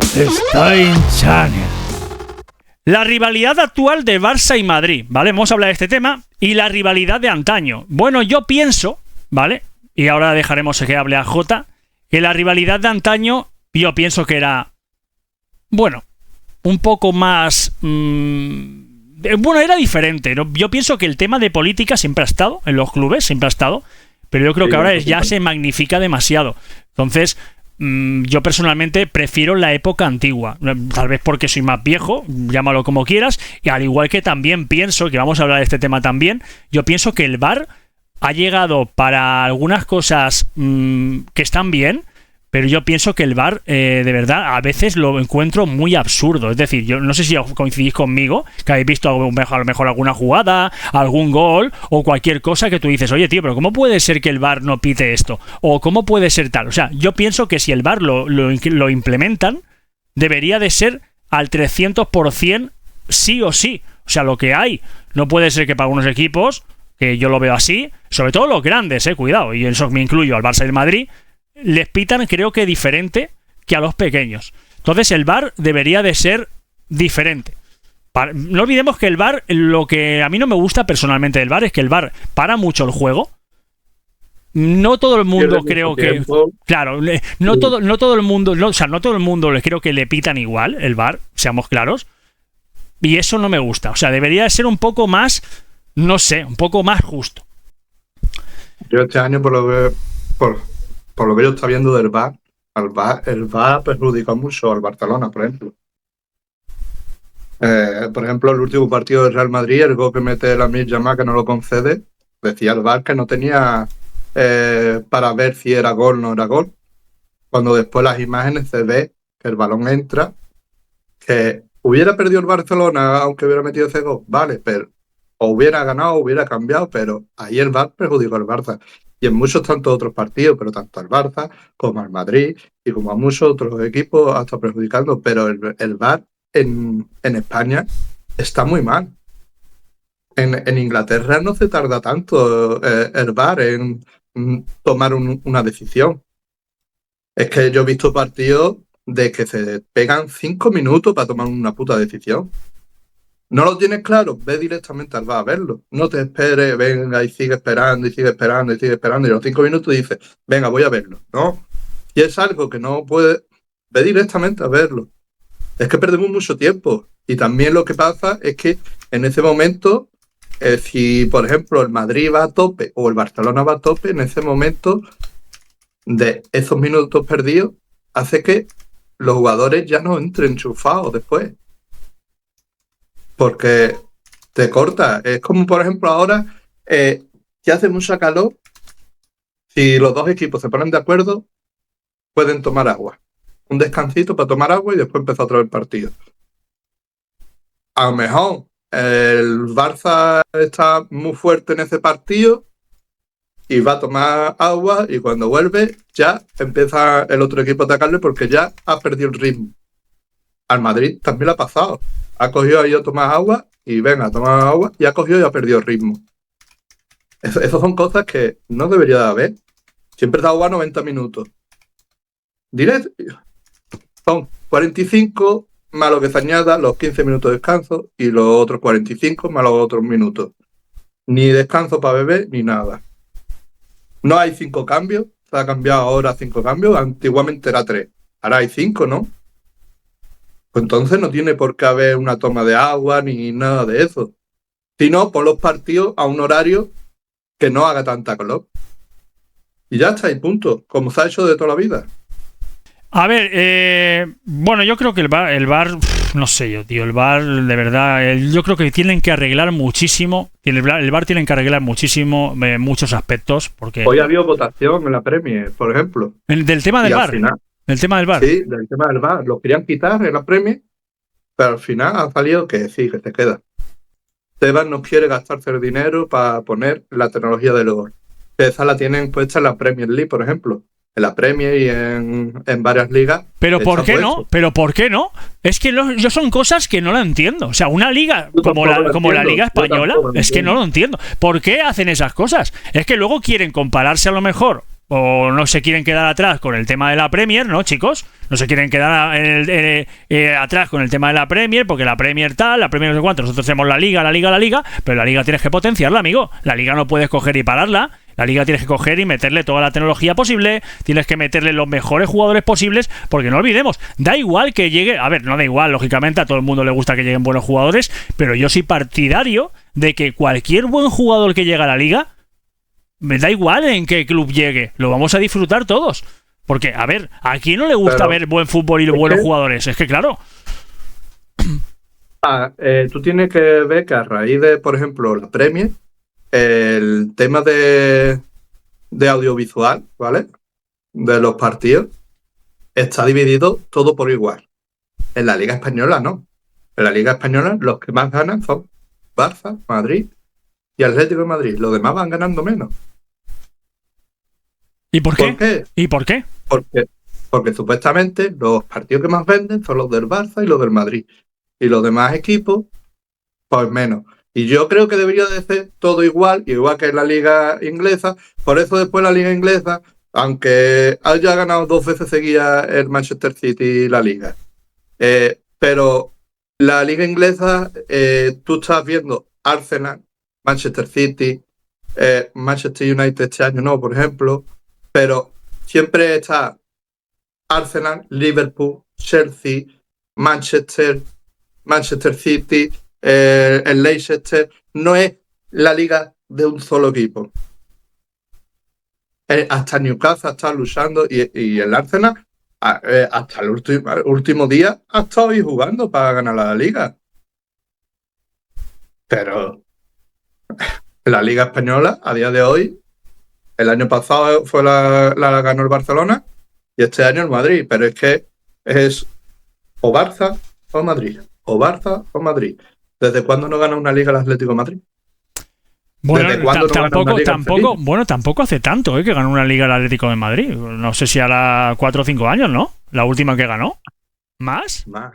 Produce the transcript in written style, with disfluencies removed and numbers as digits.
Stein Channel. La rivalidad actual de Barça y Madrid, ¿vale? Vamos a hablar de este tema. Y la rivalidad de antaño. Bueno, yo pienso, ¿vale? Y ahora dejaremos que hable a Jota, que la rivalidad de antaño, yo pienso que era, bueno, un poco más... bueno, era diferente, ¿no? Yo pienso que el tema de política siempre ha estado en los clubes, siempre ha estado, pero yo creo que ahora ya se magnifica demasiado. Entonces, yo personalmente prefiero la época antigua, tal vez porque soy más viejo, llámalo como quieras, y al igual que también pienso, que vamos a hablar de este tema también, yo pienso que el VAR ha llegado para algunas cosas que están bien, pero yo pienso que el VAR, de verdad, a veces lo encuentro muy absurdo. Es decir, yo no sé si coincidís conmigo, que habéis visto a lo mejor alguna jugada, algún gol o cualquier cosa que tú dices, oye, tío, pero ¿cómo puede ser que el VAR no pite esto? O ¿cómo puede ser tal? O sea, yo pienso que si el VAR lo implementan, debería de ser al 300% sí o sí. O sea, lo que hay. No puede ser que para algunos equipos, que yo lo veo así, sobre todo los grandes, cuidado, y en eso me incluyo al Barça y el Madrid, les pitan, creo que diferente que a los pequeños. Entonces el VAR debería de ser diferente. No olvidemos que el VAR, lo que a mí no me gusta personalmente del VAR es que el VAR para mucho el juego. No todo el mundo creo que... Claro, no todo el mundo... No, o sea, no todo el mundo les creo que le pitan igual el VAR, seamos claros. Y eso no me gusta. O sea, debería de ser un poco más, no sé, un poco más justo. Yo este año por lo que yo estaba viendo del VAR, el VAR perjudicó mucho al Barcelona, por ejemplo. Por ejemplo, el último partido del Real Madrid, el gol que mete Lamine Yamal, que no lo concede, decía el VAR que no tenía para ver si era gol o no era gol. Cuando después las imágenes se ve que el balón entra, que hubiera perdido el Barcelona aunque hubiera metido ese gol, vale, pero o hubiera ganado, o hubiera cambiado, pero ahí el VAR perjudicó al Barça. Y en muchos tantos otros partidos, pero tanto al Barça como al Madrid y como a muchos otros equipos ha estado perjudicando. Pero el VAR en España está muy mal. En Inglaterra no se tarda tanto el VAR en tomar una decisión. Es que yo he visto partidos de que se pegan 5 minutos para tomar una puta decisión. ¿No lo tienes claro? Ve directamente al VAR a verlo. No te esperes, venga, y sigue esperando, y sigue esperando, y sigue esperando, y a los 5 minutos dices, venga, voy a verlo. No. Si es algo que no puede, ve directamente a verlo. Es que perdemos mucho tiempo. Y también lo que pasa es que en ese momento, si por ejemplo el Madrid va a tope o el Barcelona va a tope, en ese momento de esos minutos perdidos, hace que los jugadores ya no entren enchufados después. Porque te corta. Es como, por ejemplo, ahora que hace mucha calor, si los dos equipos se ponen de acuerdo, pueden tomar agua. Un descansito para tomar agua y después empezar otra vez el partido. A lo mejor el Barça está muy fuerte en ese partido y va a tomar agua y cuando vuelve ya empieza el otro equipo a atacarle porque ya ha perdido el ritmo. Al Madrid también le ha pasado. Ha cogido ahí a tomar agua y venga, a tomar agua y ha cogido y ha perdido el ritmo. Esas son cosas que no debería de haber. Siempre da agua 90 minutos. Directo. Son 45 más lo que se añada, los 15 minutos de descanso y los otros 45 más los otros minutos. Ni descanso para beber ni nada. No hay 5 cambios. Se ha cambiado ahora 5 cambios. Antiguamente era 3. Ahora hay 5, ¿no? Pues entonces no tiene por qué haber una toma de agua ni nada de eso. Si no, pon los partidos a un horario que no haga tanta calor. Y ya está, y punto. Como se ha hecho de toda la vida. A ver, bueno, yo creo que el VAR, no sé yo, tío, el VAR, de verdad, yo creo que tienen que arreglar muchísimo. El VAR tienen que arreglar muchísimo, muchos aspectos. Porque hoy ha habido votación en la Premier, por ejemplo. Del tema del VAR. El tema del VAR. Sí, del tema del VAR. Lo querían quitar en la Premier, pero al final ha salido que sí, que se queda. Tebas no quiere gastarse el dinero para poner la tecnología del VAR. Esa la tienen puesta en la Premier League, por ejemplo. En la Premier y en varias ligas. ¿Pero por qué no? ¿Pero por qué no? Es que yo son cosas que no lo entiendo. O sea, una liga como la Liga Española, es que no lo entiendo. ¿Por qué hacen esas cosas? Es que luego quieren compararse a lo mejor o no se quieren quedar atrás con el tema de la Premier, ¿no, chicos? No se quieren quedar atrás con el tema de la Premier, porque la Premier tal, la Premier no sé cuánto. Nosotros tenemos la Liga, pero la Liga tienes que potenciarla, amigo. La Liga no puedes coger y pararla. La Liga tienes que coger y meterle toda la tecnología posible, tienes que meterle los mejores jugadores posibles, porque no olvidemos, da igual que llegue, a ver, no da igual, lógicamente a todo el mundo le gusta que lleguen buenos jugadores, pero yo soy partidario de que cualquier buen jugador que llegue a la Liga, me da igual en qué club llegue, lo vamos a disfrutar todos. Porque, a ver, ¿a quién no le gusta ver buen fútbol y buenos jugadores? Es que, claro. Tú tienes que ver que a raíz de, por ejemplo, la Premier, el tema de audiovisual, ¿vale? De los partidos, está dividido todo por igual. En la Liga Española no. En la Liga Española los que más ganan son Barça, Madrid y Atlético de Madrid. Los demás van ganando menos. ¿Y por qué? ¿Por qué? ¿Y por qué? Porque supuestamente los partidos que más venden son los del Barça y los del Madrid. Y los demás equipos, pues menos. Y yo creo que debería de ser todo igual que en la Liga Inglesa. Por eso después la Liga Inglesa, aunque haya ganado 2 veces seguidas el Manchester City y la Liga, pero la Liga Inglesa, tú estás viendo Arsenal, Manchester City, Manchester United este año no, por ejemplo, pero siempre está Arsenal, Liverpool, Chelsea, Manchester City, el Leicester. No es la liga de un solo equipo. Hasta Newcastle está luchando y el Arsenal hasta el último día ha estado ahí jugando para ganar la liga. Pero la Liga Española a día de hoy, el año pasado fue la ganó el Barcelona y este año el Madrid, pero es que es o Barça o Madrid, o Barça o Madrid. ¿Desde cuándo no gana una liga el Atlético de Madrid? Bueno, tampoco hace tanto que ganó una liga el Atlético de Madrid. No sé si a 4 o 5 años, ¿no? La última que ganó. ¿Más? Más.